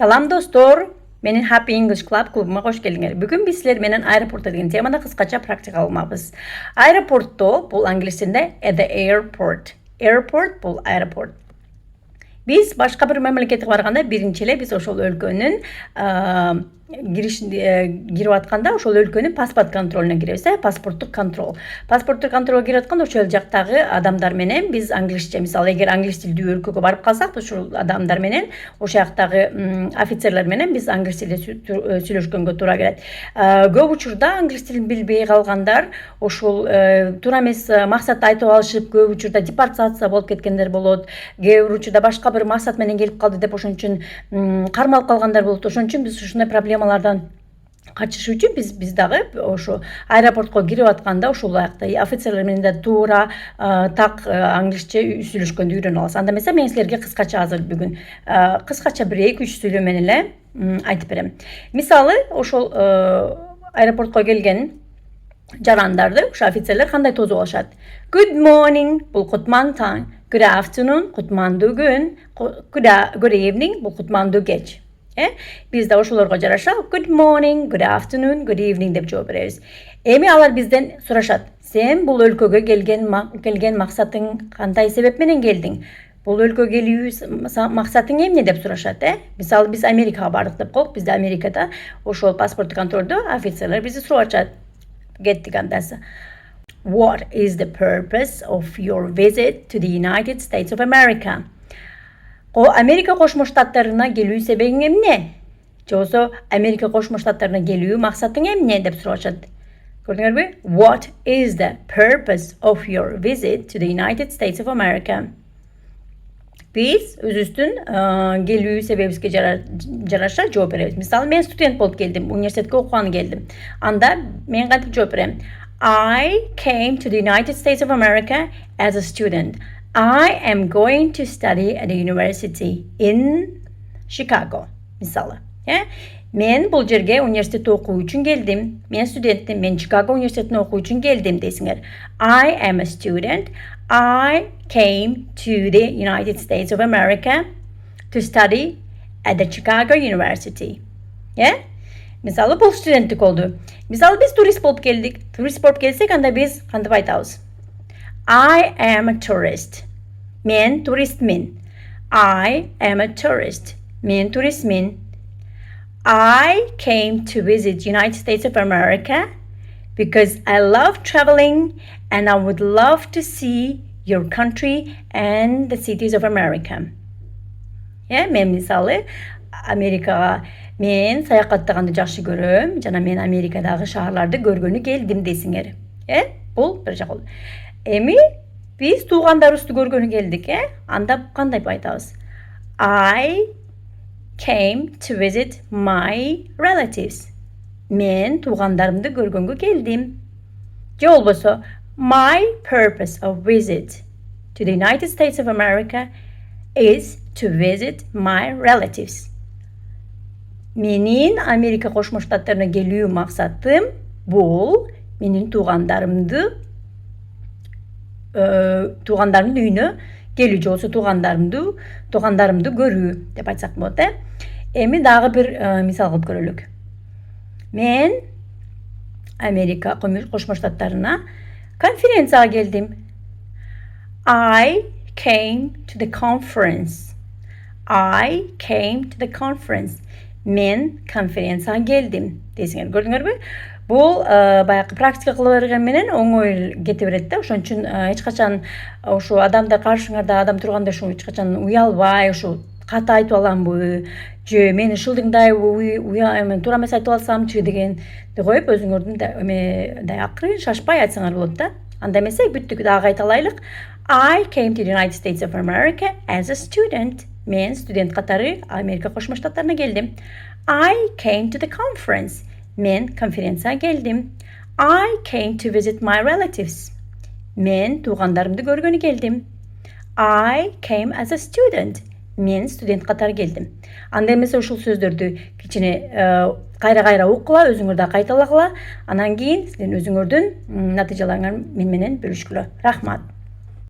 Салам достор, менин Happy English Club клубума кош келиңер. Бүгүн биз силер менен аэропортто деген темада кыскача практика кылмакбыз. Аэропортто бул англисчеде the airport. Airport бул аэропорт. Биз башка бир мамлекетке барганда биринчи эле биз ошол өлкөнүн кирип атканда ошол өлкөнүн паспорт контролуна киребиз, паспорттук контрол. Паспорттук контролго кирип атканда ошол жактагы адамдар менен биз англисче, мисал эгер англис тилдүү өлкөгө барып калсак, ошол адамдар менен, ошол жактагы офицерлер менен биз англис тилде сүйлөшкөнгө туура келет. Көп учурда англис тилин билбей калгандар ошол туура эмес максатты айтып алышып, көп учурда депортация болуп кеткендер болот. Кээ бир учурда башка бир максат менен келип калды деп ошон үчүн кармалып калгандар болот. Ошон үчүн биз ушундай проблемалардан качыш үчүн биз дагы ошо аэропортко кирип атканда ошол аякта офицерлер менен да туура так англисче сүйлөшкөндү үйрөнүп алабыз. Анда эмесе мен силерге кыскача азыр бүгүн кыскача 1-2-3 сүйлөм менен эле айтып берем. Мисалы ошол аэропортко келген жарандарды ошо офицерлер кандай тосуп алышат? Good morning бул кутман таң, good afternoon кутмандуу күн, good evening бул кутмандуу кеч. Биз да ошолорго жараша good morning, good afternoon, good evening деп жооп беребиз. Эми алар бизден сурашат: сен бул өлкөгө келген максатың кандай себеп менен келдиң? Бул өлкөгө келүү максатың эмне деп сурашат, Мисалы биз Америкага бардык деп коелук, бизде Америкада ошол паспорттук контролдо офицерлер бизди сурашат. Кеттик андасы. What is the purpose of your visit to the United States of America? Америка Кошмо Штаттарына келүү себебиң эмне? Жобосо Америка Кошмо Штаттарына келүү максатың эмне деп сурашат. Көрдүңөрбү? What is the purpose of your visit to the United States of America? Биз өзүбүздүн келүү себебибизге жараша жооп беребиз. Мисалы, мен студент болуп келдим, университетке окуганы келдим. Анда мен кантип жооп берем? I came to the United States of America as a student. I am going to study at a university in Chicago. Мисалы. Мен бул жерге университетте окуу үчүн келдим. Мен студенттим, мен Чикаго университетине окуу үчүн келдим дейсиңер. I am a student. I came to the United States of America to study at the Chicago University. Мисалы, бул студенттик болду. Мисалы, биз турист болуп келдик. Турист болуп келсек, анда биз кантип айтабыз? I am a tourist. Мен туристмин. I am a tourist. Мен туристмин. I came to visit United States of America because I love traveling and I would love to see your country and the cities of America. Мен мисалы Америкага мен саякаттаганды жакшы көрөм, жана мен Америкадагы шаарларды көргөнү келдим дейсиңер. Бул бир жак болду. Эми биз туугандарыбызды көргөнү келдик, Анда кандай айтабыз? I came to visit my relatives. Мен туугандарымды көргөнгө келдим. Же болбосо my purpose of visit to the United States of America is to visit my relatives. Менин Америка Кошмо Штаттарына келүү максатым бул менин туугандарымдын үйүнө келүү, жолсу туугандарымды көрүү деп айтсак болот. Эми дагы бир мисал кылып көрөлүк. Мен Америка Кошмо Штаттарына конференцияга келдим. I came to the conference. I came to the conference. Мен конференцияга келдим дейсиңер. Көрдүңөрбү? Бул баягы практика кыла берген менен оңой кете берет да. Ошон үчүн эч качан ошо адамдар каршыңарда адам турганда ошо эч качан уялбай, ошо ката айтып аламбы, же мени шылдыңдайбы, туура эмес айтып алсамчы дегенди коюп, өзүңөрдүн акырын шашпай айтсаңар болот да. Анда эмесе бүттүк, дагы кайталайлык. I came to the United States of America as a student. Мен студент катары Америка Кошмо Штаттарына келдим. I came to the conference. Мен конференцияга келдим. I came to visit my relatives. Мен туугандарымды көргөнү келдим. I came as a student. Мен студент катары келдим. Анда эмесе ушул сөздөрдү кичине кайра окула, өзүңөр да кайталагыла. Анан кийин сиздин өзүңөрдүн натыйжаларыңар менен бөлүшкүлө. Рахмат.